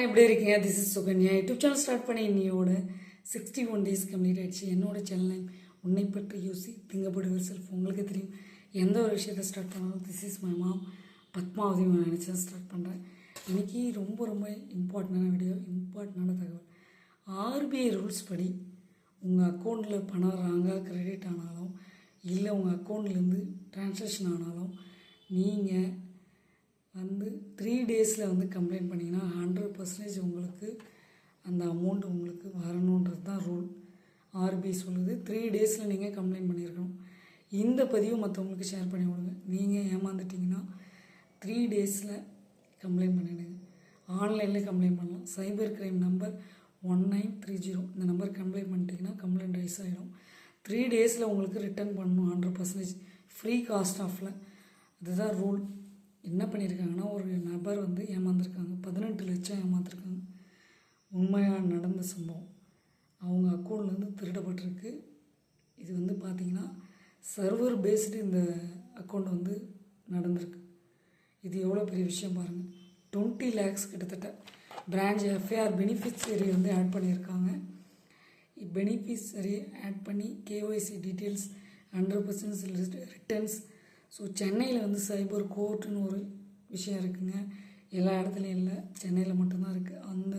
எப்படி இருக்கீங்க? This is Sukanya. YouTube channel start பண்ணி இன்னையோட 61 days கம்ப்ளீட் ஆகிடுச்சு. என்னோட சேனல் நேம் உன்னை பற்றி யோசி திங்கப்படுவர் செல்ஃப். உங்களுக்கு தெரியும், எந்த ஒரு விஷயத்தை ஸ்டார்ட் பண்ணாலும் this is my mom Padmavathi நினச்சி தான் ஸ்டார்ட் பண்ணுறேன். இன்றைக்கி ரொம்ப ரொம்ப இம்பார்ட்டண்டான வீடியோ, இம்பார்ட்டண்டான தகவல். ஆர்பிஐ ரூல்ஸ் படி உங்கள் அக்கௌண்ட்டில் பணம் ராங்காக கிரெடிட் ஆனாலும் இல்லை உங்கள் அக்கௌண்ட்லேருந்து ட்ரான்சாக்ஷன் ஆனாலும் நீங்கள் 3 days கம்ப்ளைண்ட் பண்ணிங்கன்னா 100% உங்களுக்கு அந்த அமௌண்ட் உங்களுக்கு வரணுன்றது தான் ரூல். ஆர்பிஐ சொல்லுது 3 days நீங்கள் கம்ப்ளைண்ட் பண்ணியிருக்கணும். இந்த பதிவு மற்றவங்களுக்கு ஷேர் பண்ணி விடுங்க. நீங்கள் ஏமாந்துட்டிங்கன்னா 3 days கம்ப்ளைண்ட் பண்ணிவிடுங்க. ஆன்லைனில் கம்ப்ளைண்ட் பண்ணலாம். சைபர் கிரைம் நம்பர் 1930 இந்த நம்பர் கம்ப்ளைண்ட் பண்ணிட்டீங்கன்னா கம்ப்ளைண்ட் ரைஸ் ஆகிடும். 3 days உங்களுக்கு ரிட்டர்ன் பண்ணணும் 100% ஃப்ரீ காஸ்ட் ஆஃபில். அதுதான் ரூல். என்ன பண்ணியிருக்காங்கன்னா, ஒரு நபர் ஏமாந்துருக்காங்க, 18 லட்சம் ஏமாந்துருக்காங்க. உண்மையாக நடந்த சம்பவம். அவங்க அக்கௌண்ட்லேருந்து திருடப்பட்டிருக்கு. இது பார்த்திங்கன்னா சர்வர் பேஸ்டு இந்த அக்கௌண்ட் நடந்திருக்கு. இது எவ்வளோ பெரிய விஷயம் பாருங்கள். 20 lakhs கிட்டத்தட்ட பிரான்ச் எஃப்ஐஆர் பெனிஃபிஷரி ஆட் பண்ணியிருக்காங்க. பெனிஃபிஷரி ஆட் பண்ணி கேஒய்சி டீட்டெயில்ஸ் 100% ரிட்டர்ன்ஸ். ஸோ சென்னையில் சைபர் கோர்ட்டுன்னு ஒரு விஷயம் இருக்குங்க. எல்லா இடத்துலையும் இல்லை, சென்னையில் மட்டும்தான் இருக்குது. அந்த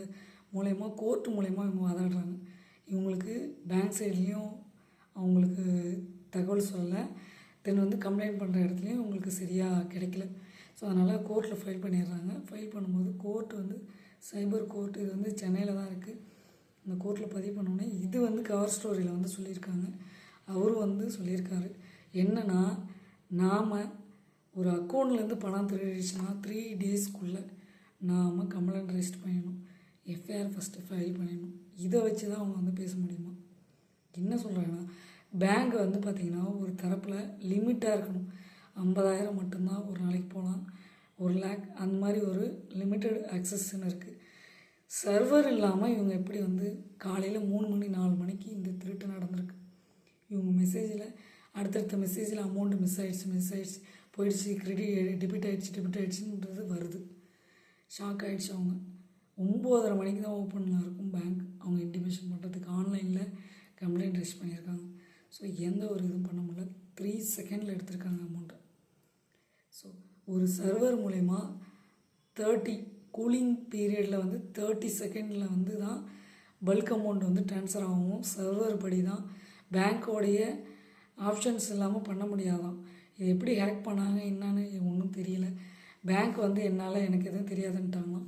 மூலயமா கோர்ட்டு மூலயமா இவங்க வாதாடுறாங்க. இவங்களுக்கு பேங்க் சைட்லேயும் அவங்களுக்கு தகவல் சொல்லலை. தென் கம்ப்ளைண்ட் பண்ணுற இடத்துலையும் உங்களுக்கு சரியாக கிடைக்கல. ஸோ அதனால் கோர்ட்டில் ஃபைல் பண்ணிடுறாங்க. ஃபைல் பண்ணும்போது கோர்ட்டு சைபர் கோர்ட்டு இது சென்னையில் தான் இருக்குது. இந்த கோர்ட்டில் பதிவு பண்ணோடனே இது கவர் ஸ்டோரியில் சொல்லியிருக்காங்க. அவரும் சொல்லியிருக்காரு என்னென்னா, நாம் ஒரு அக்கௌண்ட்லேருந்து பணம் திருடிடுச்சுன்னா 3 daysக்குள்ளே நாம் கம்ப்ளைண்ட் ரெஜிஸ்டர் பண்ணிடணும். எஃப்ஐஆர் ஃபஸ்ட்டு ஃபைல் பண்ணிடணும். இதை வச்சு தான் அவங்க பேச முடியுமா? என்ன சொல்கிறாங்கன்னா, பேங்க் பார்த்திங்கன்னா ஒரு தரப்பில் லிமிட்டாக இருக்கணும். 50,000 மட்டும்தான் ஒரு நாளைக்கு போகலாம், 1 lakh அந்த மாதிரி ஒரு லிமிட்டட் ஆக்சஸ்ன்னு இருக்குது. சர்வர் இல்லாமல் இவங்க எப்படி காலையில் 3 மணி 4 மணிக்கு இந்த திருட்டு நடந்திருக்கு. இவங்க மெசேஜில் அடுத்தடுத்த மெசேஜில் அமௌண்ட்டு மிஸ் ஆகிடுச்சு போயிடுச்சு, டெபிட் ஆகிடுச்சுன்றது வருது. ஷாக் ஆகிடுச்சு. அவங்க 9:30 மணிக்கு தான் ஓப்பனில் இருக்கும் பேங்க். அவங்க இன்டிமேஷன் பண்ணுறதுக்கு ஆன்லைனில் கம்ப்ளைண்ட் ரெஜிஸ்டர் பண்ணியிருக்காங்க. ஸோ எந்த ஒரு இதுவும் பண்ண முடியல. 3 seconds எடுத்திருக்காங்க அமௌண்ட்டை. ஸோ ஒரு சர்வர் மூலயமா 30 கூலிங் பீரியடில் 30 seconds தான் பல்க் அமௌண்ட் ட்ரான்ஸ்ஃபர் ஆகும். சர்வர் படி தான், பேங்க்கோடைய ஆப்ஷன்ஸ் இல்லாமல் பண்ண முடியாதான். இது எப்படி ஹேக் பண்ணாங்க என்னான்னு ஒன்றும் தெரியல. பேங்க் என்னால் எனக்கு எதுவும் தெரியாதுன்ட்டாங்களாம்.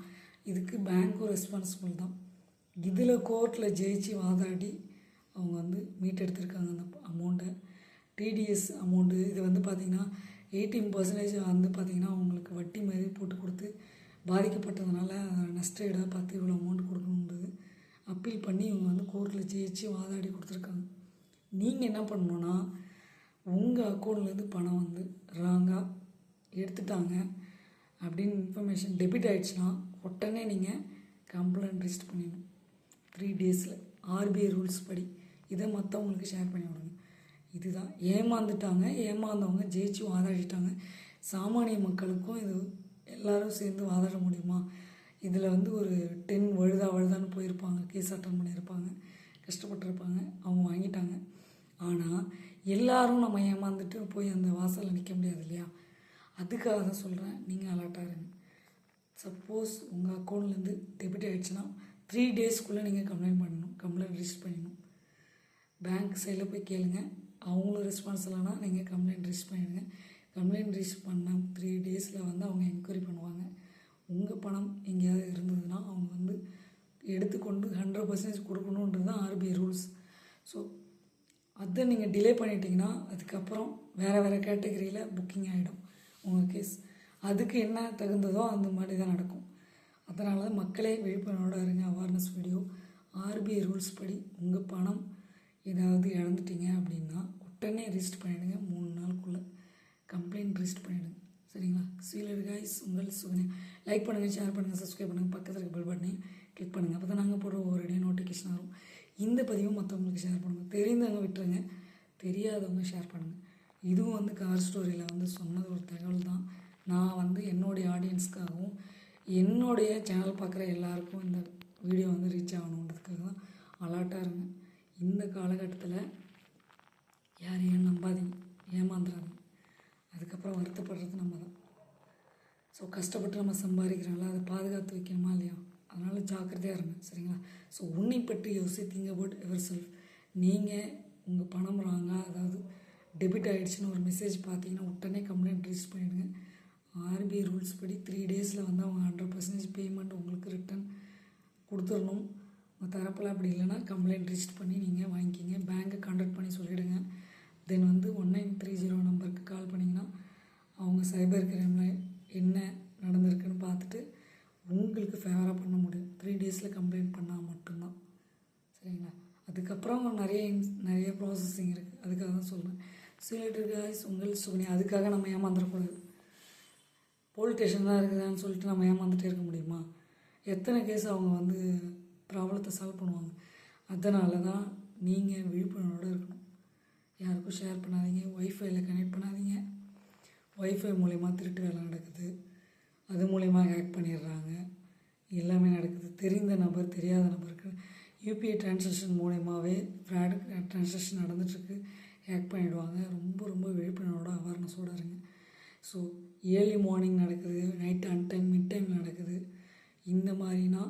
இதுக்கு பேங்க்கும் ரெஸ்பான்சிபிள் தான். இதில் கோர்ட்டில் ஜெயிச்சு வாதாடி அவங்க மீட் எடுத்திருக்காங்க அந்த அமௌண்ட்டை. டிடிஎஸ் அமௌண்ட்டு இது பார்த்திங்கன்னா 18% பார்த்திங்கன்னா அவங்களுக்கு வட்டி மாதிரி போட்டு கொடுத்து பாதிக்கப்பட்டதுனால நஷ்டஈடாக பார்த்து இவ்வளோ அமௌண்ட் கொடுக்கணுன்றது அப்பீல் பண்ணி இவங்க கோர்ட்டில் ஜெயிச்சு வாதாடி கொடுத்துருக்காங்க. நீங்கள் என்ன பண்ணணுன்னா, உங்கள் அக்கௌண்ட்லேருந்து பணம் ராங்காக எடுத்துட்டாங்க அப்படின்னு இன்ஃபர்மேஷன் டெபிட் ஆகிடுச்சுன்னா உடனே நீங்கள் கம்ப்ளைண்ட் ரெஜிஸ்டர் பண்ணிடணும் 3 days. ஆர்பிஐ ரூல்ஸ் படி இதை மற்றவங்களுக்கு ஷேர் பண்ணி விடுங்க. இதுதான் ஏமாந்துட்டாங்க, ஏமாந்தவங்க ஜெயிச்சு வாதாடிட்டாங்க. சாமானிய மக்களுக்கும் இது எல்லோரும் சேர்ந்து வாதாட முடியுமா? இதில் ஒரு 10 வழுதான்னு போயிருப்பாங்க, கேஸ் அட்டன் பண்ணியிருப்பாங்க, கஷ்டப்பட்டுருப்பாங்க, அவங்க வாங்கிட்டாங்க. ஆனால் எல்லோரும் நம்ம ஏமாந்துட்டு போய் அந்த வாசலில் நிற்க முடியாது இல்லையா? அதுக்காக தான் சொல்கிறேன், நீங்கள் அலர்ட்டாக இருங்க. சப்போஸ் உங்கள் அக்கௌண்ட்லேருந்து டெபிட் ஆகிடுச்சுன்னா 3 daysக்குள்ளே நீங்கள் கம்ப்ளைண்ட் பண்ணணும், கம்ப்ளைண்ட் ரெஜிஸ்டர் பண்ணணும். பேங்க் சைடில் போய் கேளுங்க. அவங்களும் ரெஸ்பான்ஸ் இல்லைனா நீங்கள் கம்ப்ளைண்ட் ரெஜிஸ்டர் பண்ணிடுங்க. கம்ப்ளைண்ட் ரெஜிஸ்டர் பண்ண 3 days அவங்க என்கொயரி பண்ணுவாங்க. உங்கள் பணம் எங்கேயாவது இருந்ததுன்னா அவங்க எடுத்துக்கொண்டு 100% கொடுக்கணுன்றது தான் ஆர்பிஐ ரூல்ஸ். ஸோ அதை நீங்கள் டிலே பண்ணிட்டீங்கன்னா அதுக்கப்புறம் வேறு கேட்டகரியில் புக்கிங் ஆகிடும் உங்கள் கேஸ். அதுக்கு என்ன தகுந்ததோ அந்த மாதிரி தான் நடக்கும். அதனால் மக்களே விழிப்புணர்வோடு இருங்க. Awareness video. ஆர்பிஐ ரூல்ஸ் படி உங்கள் பணம் ஏதாவது இழந்துட்டீங்க அப்படின்னா உடனே ரெஜிஸ்டர் பண்ணிவிடுங்க. 3 நாளுக்குள்ளே கம்ப்ளைண்ட் ரெஜிஸ்டர் பண்ணிவிடுங்க. சரிங்களா? சீலர் காய்ஸ், உங்கள் சுகன்யா. லைக் பண்ணுங்கள், ஷேர் பண்ணுங்கள், சப்ஸ்கிரைப் பண்ணுங்கள், பக்கத்தில் இருக்க பெல் பட்டனையும் கிளிக் பண்ணுங்கள். அப்போ தான் நாங்கள் போடுற ஒரு டே நோட்டிஃபிகேஷன் வரும். இந்த பதிவும் மற்றவங்களுக்கு ஷேர் பண்ணுங்கள். தெரிந்தவங்க விட்டுருங்க, தெரியாதவங்க ஷேர் பண்ணுங்கள். இதுவும் கவர் ஸ்டோரியில் சொன்னது ஒரு தகவல் தான். நான் என்னுடைய ஆடியன்ஸ்க்காகவும் என்னுடைய சேனல் பார்க்குற எல்லாருக்கும் இந்த வீடியோ வந்து ரீச் ஆகணுன்றதுக்காக தான் அலர்ட்டாக இருங்க. இந்த காலகட்டத்தில் யாரையும் நம்பாதீங்க, ஏமாந்துடாதீங்க. அதுக்கப்புறம் வருத்தப்படுறது நம்ம தான். ஸோ கஷ்டப்பட்டு நம்ம சம்பாதிக்கிறோம்ல, அதை பாதுகாத்து வைக்கணுமா இல்லையா? அதனால் ஜாக்கிரதையாக இருங்க, சரிங்களா? ஸோ உன்னை பற்றி யோசி, திங்க் அபவுட் எவர் செல்ஃப். நீங்கள் உங்கள் பணம் ராங்காக, அதாவது டெபிட் ஆகிடுச்சின்னு ஒரு மெசேஜ் பார்த்தீங்கன்னா உடனே கம்ப்ளைண்ட் ரிஜிஸ்டர் பண்ணிவிடுங்க. ஆர்பிஐ ரூல்ஸ் படி 3 டேஸில் வந்து அவங்க 100% பேமெண்ட் உங்களுக்கு ரிட்டன் கொடுத்துடணும். உங்கள் தரப்பில் அப்படி இல்லைன்னா கம்ப்ளைண்ட் ரிஜிஸ்டர் பண்ணி நீங்கள் வாங்கிக்கிங்க. பேங்க்கை கான்டாக்ட் பண்ணி சொல்லிவிடுங்க. தென் வந்து 1930 நம்பருக்கு கால் பண்ணிங்கன்னா அவங்க சைபர் கிரைமில் என்ன நடந்திருக்குன்னு பார்த்துட்டு உங்களுக்கு ஃபேவராக பண்ண முடியும். 3 டேஸில் கம்ப்ளைண்ட் பண்ணால் மட்டும்தான், சரிங்களா? அதுக்கப்புறம் நிறைய ப்ராசஸிங் இருக்குது, அதுக்காக தான் சொல்கிறேன். சிலேட்டர் காய்ஸ் உங்கள் சுகன்யா. அதுக்காக நம்ம ஏமாந்துடக்கூடாது. போலீஸ் ஸ்டேஷன் தான் இருக்குதான்னு சொல்லிட்டு நம்ம ஏமாந்துட்டே இருக்க முடியுமா? எத்தனை கேஸ் அவங்க வந்து ப்ராப்ளத்தை சால்வ் பண்ணுவாங்க. அதனால தான் நீங்கள் விழிப்புணர்வோடு இருக்கணும். யாருக்கும் ஷேர் பண்ணாதீங்க, ஒய்ஃபைல கனெக்ட் பண்ணாதீங்க. ஒய்ஃபை மூலயமா திருட்டு வேலை நடக்குது, அது மூலயமா ஹேக் பண்ணிடுறாங்க, எல்லாமே நடக்குது. தெரிந்த நபர் தெரியாத நபருக்கு யூபிஐ ட்ரான்சாக்ஷன் மூலயமாவே ஃப்ராடு ட்ரான்சாக்ஷன் நடந்துகிட்ருக்கு, ஹேக் பண்ணிவிடுவாங்க. ரொம்ப ரொம்ப விழிப்புணர்வோட அவேர்னஸோடு இருங்க. ஸோ ஏர்லி மார்னிங் நடக்குது, நைட் அன்டைம் மிட் டைமில் நடக்குது. இந்த மாதிரினா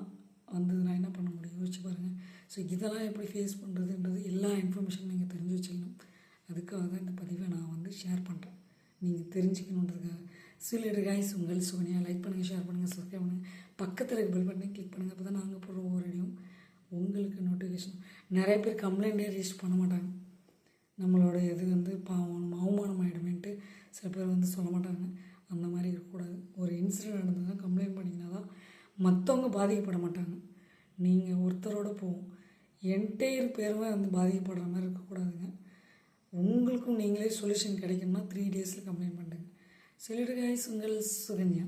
வந்ததுன்னா என்ன பண்ண முடியும் யோசிச்சு பாருங்கள். ஸோ இதெல்லாம் எப்படி ஃபேஸ் பண்ணுறதுன்றது எல்லா இன்ஃபர்மேஷனும் நீங்கள் தெரிஞ்சு வச்சுக்கணும். அதுக்காக தான் இந்த பதிவை நான் வந்து ஷேர் பண்ணுறேன், நீங்கள் தெரிஞ்சுக்கணுன்றதுக்காக. சிலேட்டர் காய்ஸ் உங்கள் சுகன்யா. லைக் பண்ணுங்கள், ஷேர் பண்ணுங்கள், சப்ஸ்கிரைப் பண்ணுங்கள், பக்கத்தில் இருக்க பெல் பட்டனை கிளிக் பண்ணுங்கள். அப்போ தான் நாங்கள் போடுற ஒவ்வொரு வீடியோவும் உங்களுக்கு நோட்டிஃபிகேஷன். நிறைய பேர் கம்ப்ளைண்ட்டே ரிஜிஸ்டர் பண்ண மாட்டாங்க. நம்மளோட இது வந்து பாவம் அவமானம் ஆகிடுமேன்ட்டு சில பேர் வந்து சொல்ல மாட்டாங்க. அந்த மாதிரி இருக்கக்கூடாது. ஒரு இன்சிடென்ட் நடந்ததுன்னா கம்ப்ளைண்ட் பண்ணிங்கன்னா தான் மற்றவங்க பாதிக்கப்பட மாட்டாங்க. நீங்கள் ஒருத்தரோட போகும், என்டையர் பேருமே வந்து பாதிக்கப்படுற மாதிரி இருக்கக்கூடாதுங்க. உங்களுக்கும் நீங்களே சொல்யூஷன் கிடைக்கணும்னா 3 டேஸில் கம்ப்ளைண்ட் பண்ணுங்க. சிலேட்டர் காய்ஸ் உங்கள் சுகன்யா.